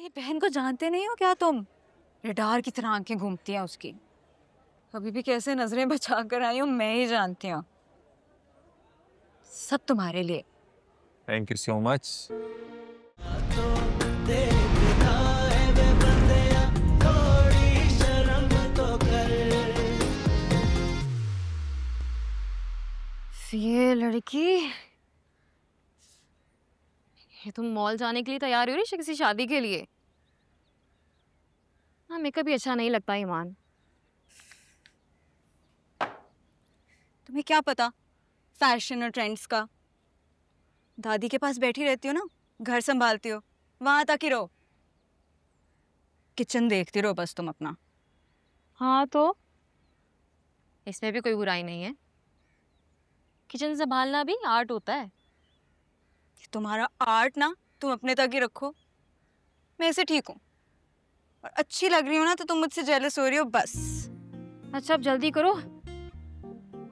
मेरी बहन को जानते नहीं हो क्या तुम? रडार की तरह आंखें घूमती हैं उसकी। अभी भी कैसे नजरें बचा कर आई हूँ मैं ही जानती हूँ। सब तुम्हारे लिए। Thank you so much. ये लड़की, ये तुम मॉल जाने के लिए तैयार हो रही है किसी शादी के लिए? हाँ, मेकअप भी अच्छा नहीं लगता ईमान। तुम्हें क्या पता फैशन और ट्रेंड्स का? दादी के पास बैठी रहती हो ना, घर संभालती हो, वहां तक ही रहो। किचन देखती रहो बस तुम अपना। हाँ तो इसमें भी कोई बुराई नहीं है। किचन संभालना भी आर्ट होता है। तुम्हारा आर्ट ना तुम अपने तक ही रखो। मैं ऐसे ठीक हूँ और अच्छी लग रही हूँ ना, तो तुम मुझसे जेलस हो रही हो बस। अच्छा अब जल्दी करो।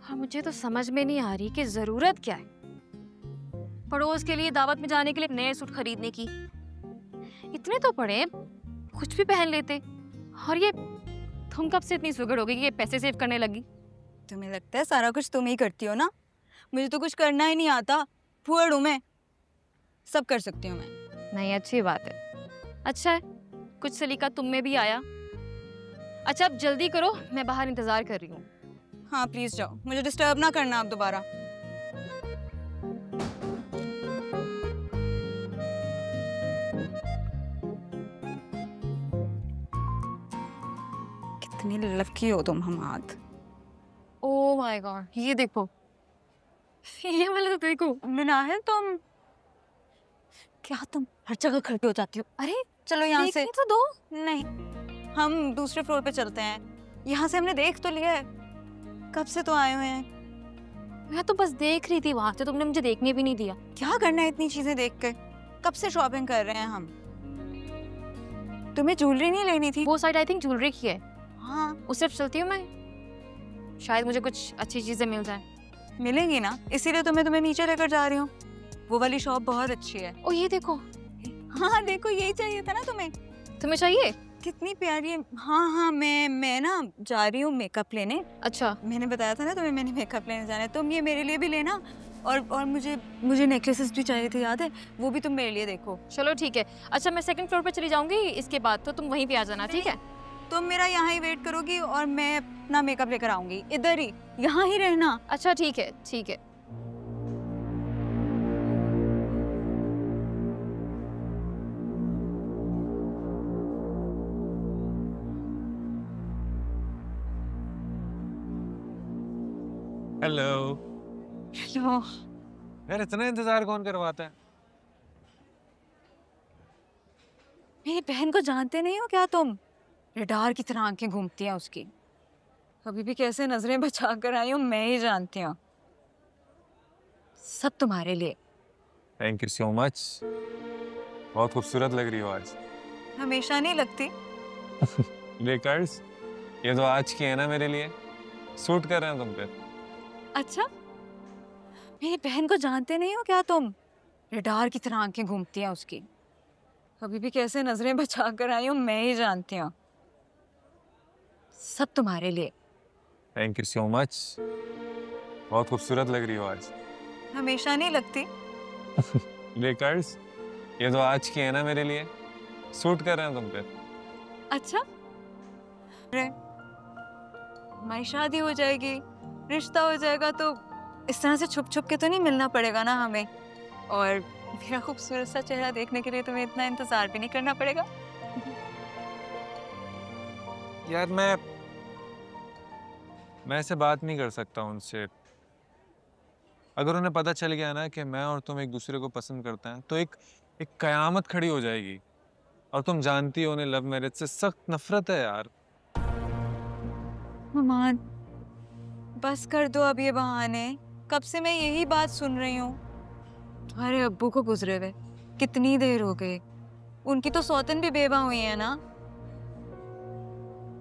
हाँ, मुझे तो समझ में नहीं आ रही कि जरूरत क्या है पड़ोस के लिए दावत में जाने के लिए नए सूट खरीदने की। इतने तो पड़े, कुछ भी पहन लेते। और ये तुम कब से इतनी सुगड़ हो गई कि ये पैसे सेव करने लगी? तुम्हें लगता है सारा कुछ तुम ही करती हो ना? मुझे तो कुछ करना ही नहीं आता। फुहड़ हूँ मैं, सब कर सकती हूँ मैं। नहीं, अच्छी बात है। अच्छा है, कुछ सलीका तुम में भी आया। अच्छा अब जल्दी करो, मैं बाहर इंतजार कर रही हूँ। हाँ प्लीज जाओ, मुझे डिस्टर्ब ना करना आप दोबारा। कितनी लकी हो तुम हमाद। ओह माय गॉड, ये देखो, ये वाला तो देखो। मिनाहिल तुम क्या, तुम हर जगह खड़ी हो जाती हो। अरे चलो यहाँ से। तो दो। नहीं, हम दूसरे फ्लोर पे चलते हैं। यहाँ से हमने देख तो लिया है, कब से तो आए हुए हैं। मैं तो बस देख रही थी वहां से, तुमने मुझे देखने भी नहीं दिया। क्या करना है इतनी चीजें देख कर? कब से शॉपिंग कर रहे हैं हम। तुम्हें ज्वेलरी नहीं लेनी थी? वो साइड आई थिंक ज्वेलरी की है। हाँ, उस तरफ चलती हूँ मैं, शायद मुझे कुछ अच्छी चीजें मिल जाए। मिलेंगी ना, इसीलिए तुम्हें नीचे लेकर जा रही हूँ। वो वाली शॉप बहुत अच्छी है। ओ ये देखो। हाँ देखो, यही चाहिए था ना तुम्हें। तुम्हें चाहिए? कितनी प्यारी है। हाँ हाँ, मैं ना जा रही हूँ मेकअप लेने। अच्छा, मैंने बताया था ना तुम्हें, मैंने मेकअप लेने जाना है। तुम ये मेरे लिए भी लेना। और मुझे नेकलेसेस भी चाहिए थे, याद है? वो भी तुम मेरे लिए देखो। चलो ठीक है। अच्छा मैं सेकंड फ्लोर पे चली जाऊंगी, इसके बाद तो तुम वहीं पे आ जाना, ठीक है? तुम मेरा यहाँ ही वेट करोगी और मैं अपना मेकअप लेकर आऊंगी। इधर ही, यहाँ ही रहना। अच्छा ठीक है, ठीक है। हेलो। हेलो। यार इतना इंतजार कौन करवाता है? मेरी बहन को जानते नहीं हो क्या तुम? रडार की तरह आंखें घूमती हैं उसकी। अभी भी कैसे नजरें बचा कर आई हूँ मैं ही जानती हूँ। सब तुम्हारे लिए। Thank you so much. बहुत खूबसूरत लग रही हो आज। हमेशा नहीं लगती। लेकर्स, ये तो आज की है ना मेरे लिए, सूट कर रहे हैं तुम पे। अच्छा, मेरी बहन को जानते नहीं हो क्या तुम? रडार की तरह आंखें घूमती हैं उसकी। अभी भी कैसे नजरें बचा कर आई हूँ मैं ही जानती हूँ। सब तुम्हारे लिए। Thank you so much. बहुत खूबसूरत लग रही हो आज। हमेशा नहीं लगती। लेकर्स, ये तो आज की है ना मेरे लिए, सूट कर रहे हैं तुम पे। अच्छा, अरे हमारी शादी हो जाएगी, रिश्ता हो जाएगा, तो इस तरह से छुप छुप के तो नहीं मिलना पड़ेगा ना हमें। और मेरा खूबसूरत सा चेहरा देखने के लिए तुम्हें इतना इंतजार भी नहीं करना पड़ेगा। यार मैं ऐसे बात नहीं कर सकता उनसे। अगर उन्हें पता चल गया ना कि मैं और तुम एक दूसरे को पसंद करते हैं, तो एक कयामत खड़ी हो जाएगी। और तुम जानती हो उन्हें लव मैरिज से सख्त नफरत है यार। ममान, बस कर दो अब ये बहाने। कब से मैं यही बात सुन रही हूँ। तुम्हारे अब्बू को गुजरे हुए कितनी देर हो गई। उनकी तो सौतन भी बेवा हुई है ना।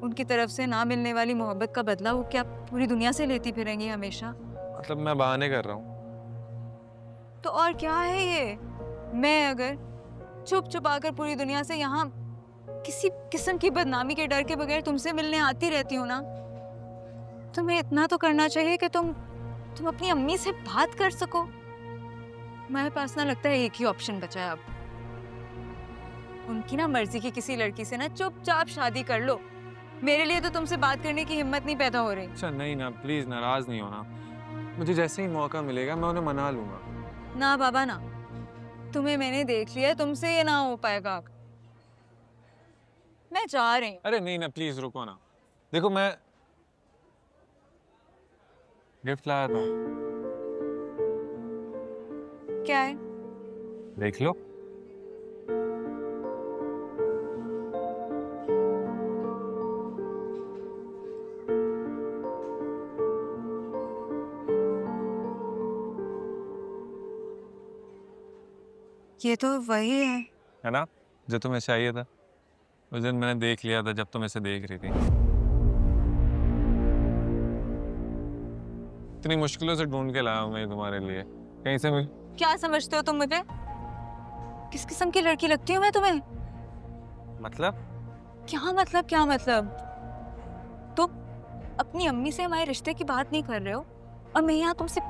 उनकी तरफ से ना मिलने वाली मोहब्बत का बदला वो क्या पूरी दुनिया से लेती फिरेंगी हमेशा? मतलब मैं बहाने कर रहा हूँ। तो और क्या है ये? मैं अगर छुप छुपा कर पूरी दुनिया से यहाँ किसी किस्म की बदनामी के डर के बगैर तुमसे मिलने आती रहती हूँ ना। तुम्हें इतना तो करना चाहिए कि तुम अपनी अम्मी से बात कर सको। मेरे पास ना लगता है एक ही ऑप्शन बचा है अब। उनकी ना मर्जी की किसी लड़की से ना चुपचाप शादी कर लो। मेरे लिए तो तुमसे बात करने की हिम्मत नहीं पैदा हो रही। अच्छा नहीं ना, प्लीज नाराज नहीं होना। मुझे जैसे ही मौका मिलेगा मैं उन्हें मना लूंगा। ना बाबा ना, तुम्हें मैंने देख लिया, तुमसे ये ना हो पाएगा। मैं जा रही हूँ। अरे नहीं ना, प्लीज रुको ना। देखो मैं गिफ्ट लाया था। क्या है? देख लो। ये तो वही है ना जो तुम्हें चाहिए था। उस दिन मैंने देख लिया था जब तुम इसे देख रही थी। इतनी मुश्किलों से ढूंढ के लाया हूं मैं तुम्हारे लिए, कहीं से मिल। क्या समझते हो तुम मुझे? किस किस्म की लड़की लगती हूँ मैं तुम्हें? मतलब? क्या मतलब? क्या मतलब? तुम अपनी अम्मी से हमारे रिश्ते की बात नहीं कर रहे हो और मैं यहाँ तुमसे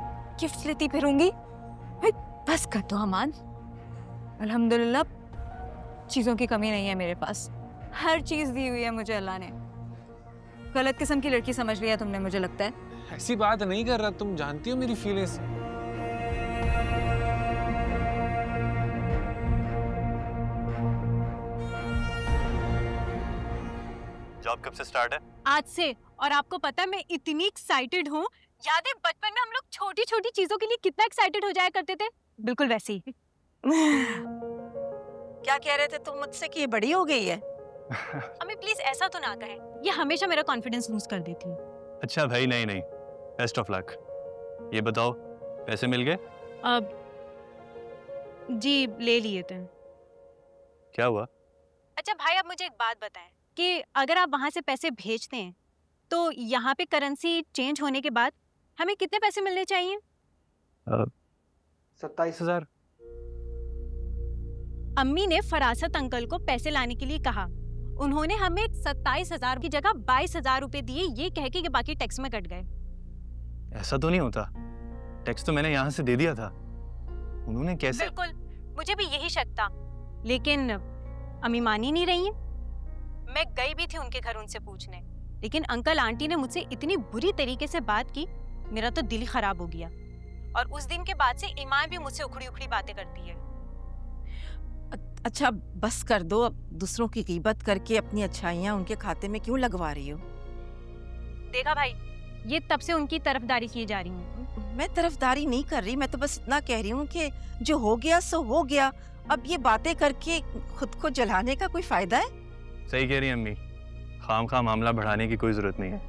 गिफ्ट लेती फिरूंगी? बस कर दो अमान। अल्हम्दुलिल्लाह चीज़ों की कमी नहीं है मेरे पास। हर चीज़ दी हुई है मुझे अल्लाह ने। गलत किस्म की लड़की समझ लिया तुमने, मुझे लगता है। ऐसी बात नहीं कर रहा, तुम जानती हो मेरी फीलिंग्स। जॉब कब से स्टार्ट है? आज से। और आपको पता है मैं इतनी एक्साइटेड हूँ। याद है बचपन में हम लोग छोटी छोटी चीजों के लिए कितना एक्साइटेड हो जाया करते थे? बिल्कुल वैसे ही। क्या कह रहे थे तुम मुझसे कि ये बड़ी हो गई है? हमें प्लीज ऐसा तो ना कहें, ये हमेशा मेरा कॉन्फिडेंस लूज कर देती है। अच्छा भाई, नहीं नहीं, बेस्ट ऑफ लक। ये बताओ पैसे मिल गए? अब जी ले लिए थे। क्या हुआ? अच्छा भाई, अब मुझे एक बात बताएं कि अगर आप वहां से पैसे भेजते हैं तो यहाँ पे करेंसी चेंज होने के बाद हमें कितने पैसे मिलने चाहिए? 27,000। अम्मी ने फरासत अंकल को पैसे लाने के लिए कहा। उन्होंने हमें 27,000 की जगह 22,000 रुपए दिए, ये कह के बाकी टैक्स में कट गए। ऐसा तो नहीं होता, टैक्स तो मैंने यहाँ से दे दिया था। उन्होंने कैसे? बिल्कुल, मुझे भी यही शक था, लेकिन अम्मी मान ही नहीं रही है। मैं गई भी थी उनके घर उनसे पूछने, लेकिन अंकल आंटी ने मुझसे इतनी बुरी तरीके से बात की, मेरा तो दिल ही खराब हो गया। और उस दिन के बाद से ईमान भी मुझसे उखड़ी उखड़ी बातें करती है। अच्छा बस कर दो, अब दूसरों की गीबत करके अपनी अच्छाइयाँ उनके खाते में क्यों लगवा रही हो? देखा भाई, ये तब से उनकी तरफदारी की जा रही है। मैं तरफदारी नहीं कर रही, मैं तो बस इतना कह रही हूँ कि जो हो गया सो हो गया। अब ये बातें करके खुद को जलाने का कोई फायदा है? सही कह रही है अम्मी, खामखा मामला बढ़ाने की कोई जरूरत नहीं है।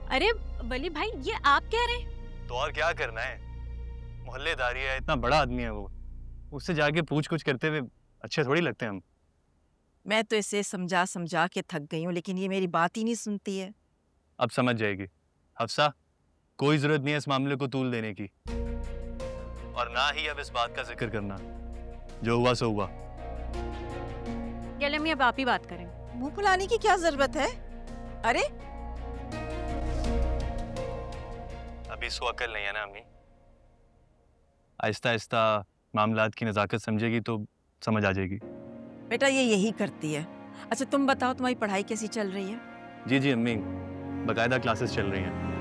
अरे वली भाई, ये आप कह रहे हैं? तो और क्या करना है, मोहल्लेदारी है, इतना बड़ा आदमी है वो, उससे जाके पूछ कुछ करते हुए अच्छे थोड़ी लगते हैं हम। मैं तो इसे समझा समझा के थक गई हूँ, लेकिन ये मेरी बात ही नहीं सुनती है। अब समझ जाएगी। हफ्सा, कोई जरूरत नहीं है इस मामले को तूल देने की, और ना ही अब इस बात का जिक्र करना। जो हुआ सो हुआ। अब आप ही बात करें। मुंह फुलाने की क्या जरूरत है? अरे अभी इसको अकल नहीं है ना अम्मी। आहिस्ता आहिस्ता मामलात की नज़ाकत समझेगी तो समझ आ जाएगी। बेटा ये यही करती है। अच्छा तुम बताओ, तुम्हारी पढ़ाई कैसी चल रही है? जी जी अम्मी, बाकायदा क्लासेस चल रही हैं।